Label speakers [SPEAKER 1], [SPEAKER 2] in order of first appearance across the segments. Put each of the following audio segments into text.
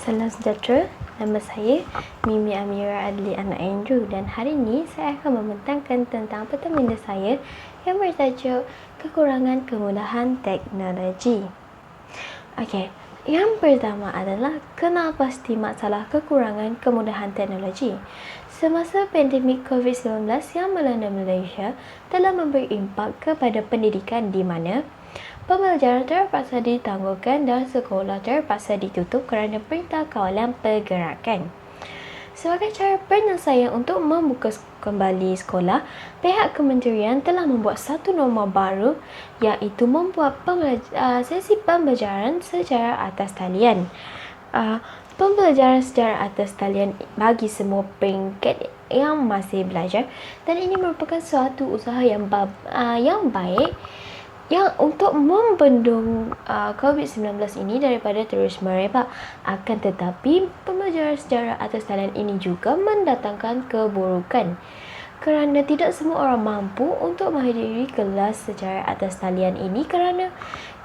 [SPEAKER 1] Salam sejahtera, nama saya Mimi Amira Adli anak Andrew dan hari ini saya akan membentangkan tentang peta saya yang bertajuk kekurangan kemudahan teknologi. Okey, yang pertama adalah kenapa pasti masalah kekurangan kemudahan teknologi. Semasa pandemik COVID-19 yang melanda Malaysia telah memberi impak kepada pendidikan di mana pembelajaran terpaksa ditangguhkan dan sekolah terpaksa ditutup kerana perintah kawalan pergerakan. Sebagai cara penyelesaian untuk membuka kembali sekolah, pihak kementerian telah membuat satu norma baru iaitu membuat sesi pembelajaran secara atas talian. Pembelajaran secara atas talian bagi semua peringkat yang masih belajar dan ini merupakan suatu usaha yang baik yang untuk membendung COVID-19 ini daripada terus merebak. Akan tetapi, pembelajaran secara atas talian ini juga mendatangkan keburukan kerana tidak semua orang mampu untuk menghadiri kelas secara atas talian ini kerana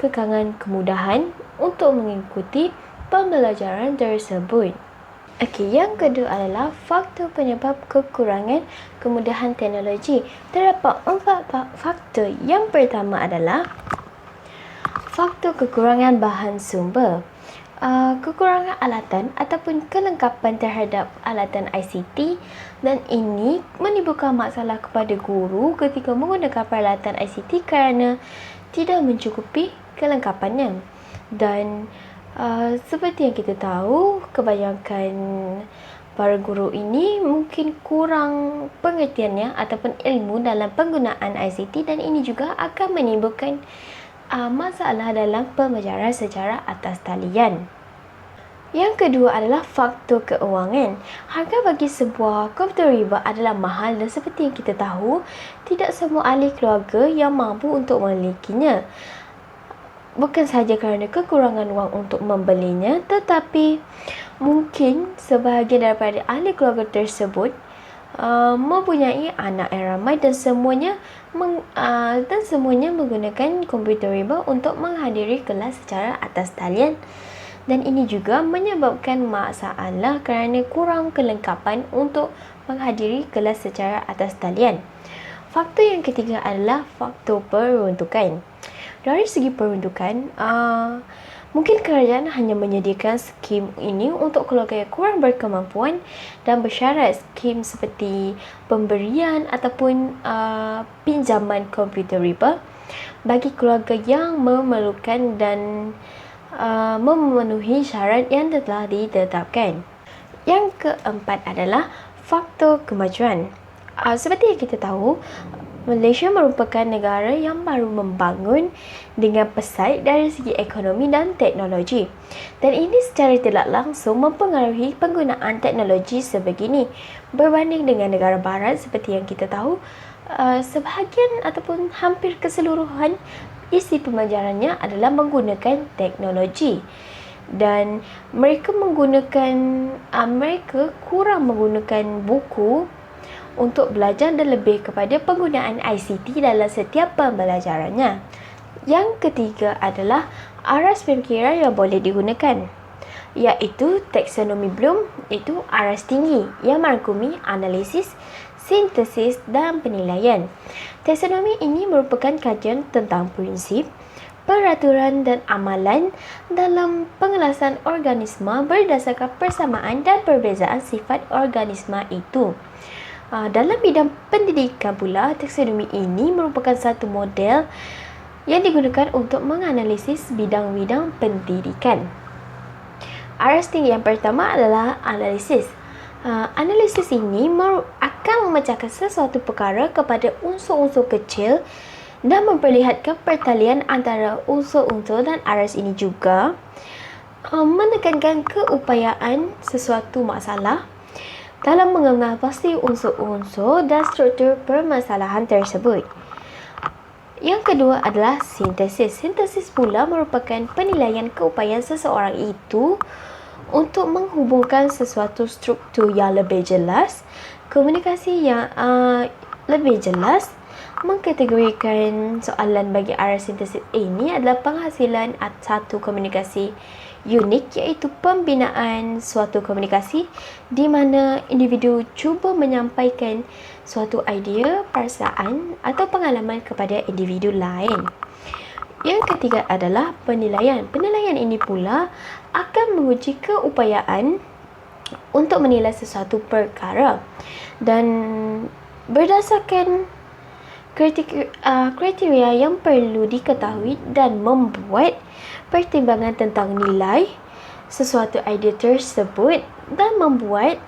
[SPEAKER 1] kekangan kemudahan untuk mengikuti pembelajaran tersebut. Okey, yang kedua adalah faktor penyebab kekurangan kemudahan teknologi. Terdapat 4 faktor. Yang pertama adalah faktor kekurangan bahan sumber. Kekurangan alatan ataupun kelengkapan terhadap alatan ICT dan ini menimbulkan masalah kepada guru ketika menggunakan peralatan ICT kerana tidak mencukupi kelengkapannya. Dan seperti yang kita tahu, kebanyakan para guru ini mungkin kurang pengertiannya ataupun ilmu dalam penggunaan ICT dan ini juga akan menimbulkan masalah dalam pembelajaran secara atas talian. Yang kedua adalah faktor keuangan. Harga bagi sebuah komputer riba adalah mahal dan seperti yang kita tahu, tidak semua ahli keluarga yang mampu untuk memilikinya. Bukan sahaja kerana kekurangan wang untuk membelinya, tetapi mungkin sebahagian daripada ahli keluarga tersebut mempunyai anak yang ramai dan semuanya menggunakan komputer riba untuk menghadiri kelas secara atas talian. Dan ini juga menyebabkan masalah kerana kurang kelengkapan untuk menghadiri kelas secara atas talian. Faktor yang ketiga adalah faktor peruntukan. Dari segi peruntukan, mungkin kerajaan hanya menyediakan skim ini untuk keluarga yang kurang berkemampuan dan bersyarat skim seperti pemberian ataupun pinjaman komputer riba bagi keluarga yang memerlukan dan memenuhi syarat yang telah ditetapkan. Yang keempat adalah faktor kemajuan. Seperti yang kita tahu, Malaysia merupakan negara yang baru membangun dengan pesat dari segi ekonomi dan teknologi. Dan ini secara tidak langsung mempengaruhi penggunaan teknologi sebegini. Berbanding dengan negara barat seperti yang kita tahu, sebahagian ataupun hampir keseluruhan isi pembelajarannya adalah menggunakan teknologi. Dan mereka kurang menggunakan buku untuk belajar dan lebih kepada penggunaan ICT dalam setiap pembelajarannya. Yang ketiga adalah aras pemikiran yang boleh digunakan, iaitu taksonomi Bloom, iaitu aras tinggi yang merangkumi analisis, sintesis dan penilaian. Taksonomi ini merupakan kajian tentang prinsip, peraturan dan amalan dalam pengelasan organisma berdasarkan persamaan dan perbezaan sifat organisma itu. Dalam bidang pendidikan pula, taksonomi ini merupakan satu model yang digunakan untuk menganalisis bidang-bidang pendidikan. Aras tinggi yang pertama adalah analisis. Analisis ini akan memecahkan sesuatu perkara kepada unsur-unsur kecil dan memperlihatkan pertalian antara unsur-unsur dan aras ini juga menekankan keupayaan sesuatu masalah dalam mengenal pasti unsur-unsur dan struktur permasalahan tersebut. Yang kedua adalah sintesis. Sintesis pula merupakan penilaian keupayaan seseorang itu untuk menghubungkan sesuatu struktur yang lebih jelas, komunikasi yang lebih jelas. Mengkategorikan soalan bagi arah sintesis ini adalah penghasilan satu komunikasi unik, iaitu pembinaan suatu komunikasi di mana individu cuba menyampaikan suatu idea, perasaan atau pengalaman kepada individu lain. Yang ketiga adalah penilaian. Penilaian ini pula akan menguji keupayaan untuk menilai sesuatu perkara dan berdasarkan kriteria yang perlu diketahui dan membuat pertimbangan tentang nilai sesuatu idea tersebut dan membuat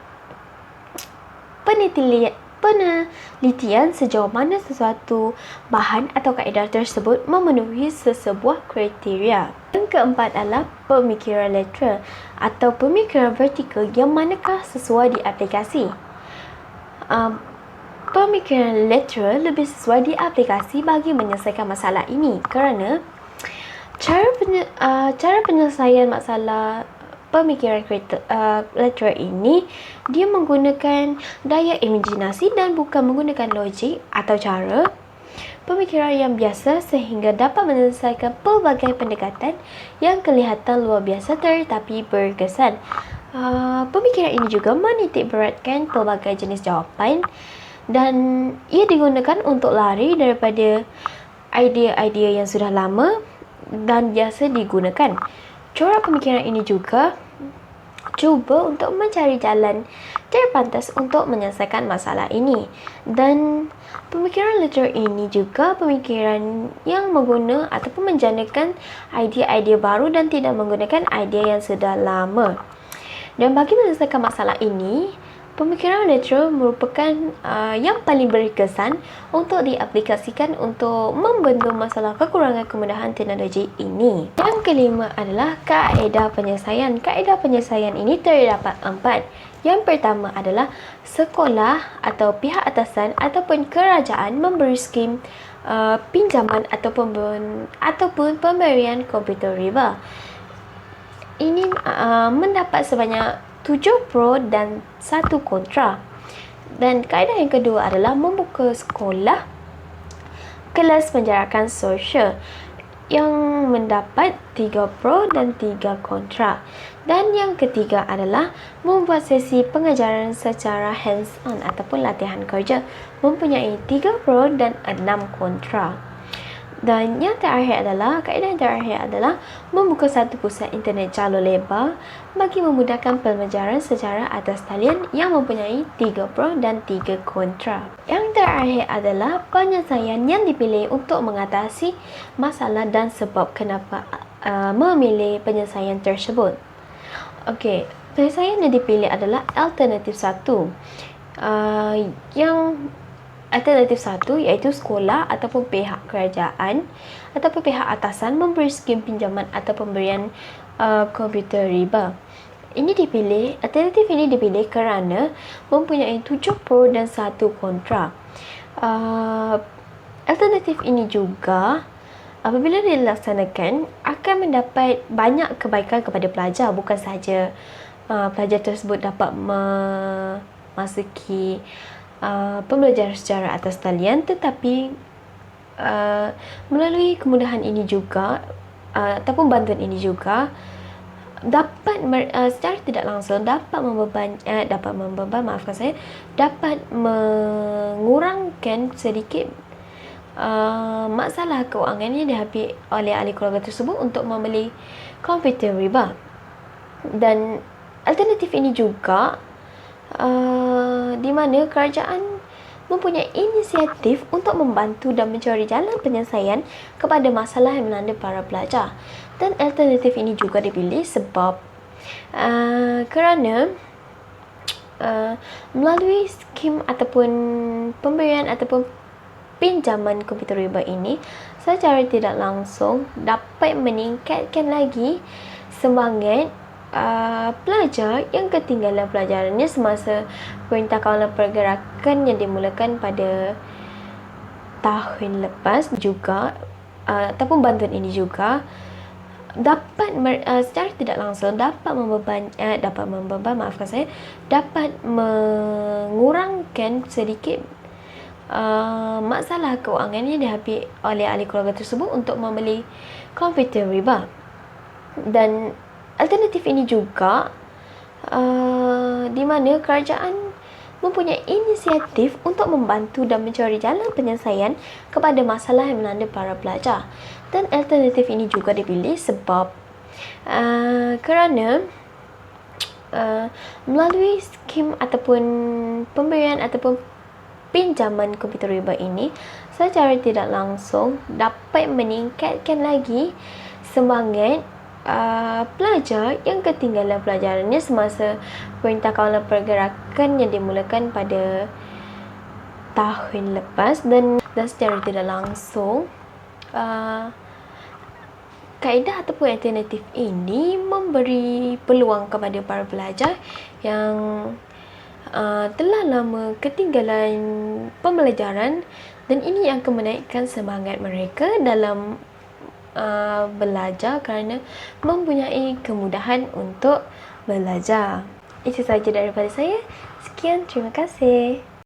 [SPEAKER 1] penelitian sejauh mana sesuatu bahan atau kaedah tersebut memenuhi sesebuah kriteria. Yang keempat adalah pemikiran lateral atau pemikiran vertikal yang manakah sesuai di aplikasi. Pemikiran lateral lebih sesuai di aplikasi bagi menyelesaikan masalah ini kerana cara penyelesaian masalah pemikiran lateral ini dia menggunakan daya imajinasi dan bukan menggunakan logik atau cara pemikiran yang biasa sehingga dapat menyelesaikan pelbagai pendekatan yang kelihatan luar biasa tetapi berkesan. Pemikiran ini juga menitik beratkan pelbagai jenis jawapan dan ia digunakan untuk lari daripada idea-idea yang sudah lama dan biasa digunakan. Corak pemikiran ini juga cuba untuk mencari jalan terpantas untuk menyelesaikan masalah ini. Dan pemikiran lateral ini juga pemikiran yang mengguna ataupun menjanakan idea-idea baru dan tidak menggunakan idea yang sudah lama. Dan bagi menyelesaikan masalah ini, pemikiran lateral merupakan yang paling berkesan untuk diaplikasikan untuk membendung masalah kekurangan kemudahan teknologi ini. Yang kelima adalah kaedah penyelesaian. Kaedah penyelesaian ini terdapat 4. Yang pertama adalah sekolah atau pihak atasan ataupun kerajaan memberi skim pinjaman ataupun pemberian komputer riba. Ini mendapat sebanyak 7 pro dan 1 kontra. Dan kaedah yang kedua adalah membuka sekolah kelas penjarakan sosial yang mendapat 3 pro dan 3 kontra. Dan yang ketiga adalah membuat sesi pengajaran secara hands-on ataupun latihan kerja mempunyai 3 pro dan 6 kontra. Dan yang terakhir adalah, kaedah yang terakhir adalah membuka satu pusat internet jalur lebar bagi memudahkan pembelajaran secara atas talian yang mempunyai 3 pro dan 3 kontra. Yang terakhir adalah penyelesaian yang dipilih untuk mengatasi masalah dan sebab kenapa memilih penyelesaian tersebut. Okey, penyelesaian yang dipilih adalah alternatif 1. Alternatif 1 iaitu sekolah ataupun pihak kerajaan ataupun pihak atasan memberi skim pinjaman atau pemberian komputer riba. Alternatif ini dipilih kerana mempunyai 7 pro dan 1 kontra. Alternatif ini juga apabila dilaksanakan akan mendapat banyak kebaikan kepada pelajar, bukan sahaja pelajar tersebut dapat memasuki pembelajaran secara atas talian, tetapi melalui kemudahan ini juga ataupun bantuan ini juga dapat secara tidak langsung dapat mengurangkan sedikit masalah kewangan yang dihadapi oleh ahli keluarga tersebut untuk membeli komputer riba. Dan alternatif ini juga di mana kerajaan mempunyai inisiatif untuk membantu dan mencari jalan penyelesaian kepada masalah yang melanda para pelajar. Dan alternatif ini juga dipilih sebab kerana melalui skim ataupun pemberian ataupun pinjaman komputer riba ini secara tidak langsung dapat meningkatkan lagi semangat pelajar yang ketinggalan pelajarannya semasa Perintah Kawalan Pergerakan yang dimulakan pada tahun lepas juga, ataupun bantuan ini juga dapat secara tidak langsung dapat mengurangkan sedikit masalah kewangan yang dihadapi oleh ahli keluarga tersebut untuk membeli komputer riba. Dan Alternatif ini juga di mana kerajaan mempunyai inisiatif untuk membantu dan mencari jalan penyelesaian kepada masalah yang melanda para pelajar. Dan alternatif ini juga dipilih sebab kerana melalui skim ataupun pemberian ataupun pinjaman komputer riba ini secara tidak langsung dapat meningkatkan lagi semangat pelajar yang ketinggalan pelajarannya semasa Perintah Kawalan Pergerakan yang dimulakan pada tahun lepas, dan secara tidak langsung kaedah ataupun alternatif ini memberi peluang kepada para pelajar yang telah lama ketinggalan pembelajaran, dan ini akan menaikkan semangat mereka dalam belajar kerana mempunyai kemudahan untuk belajar. Itu sahaja daripada saya. Sekian, terima kasih.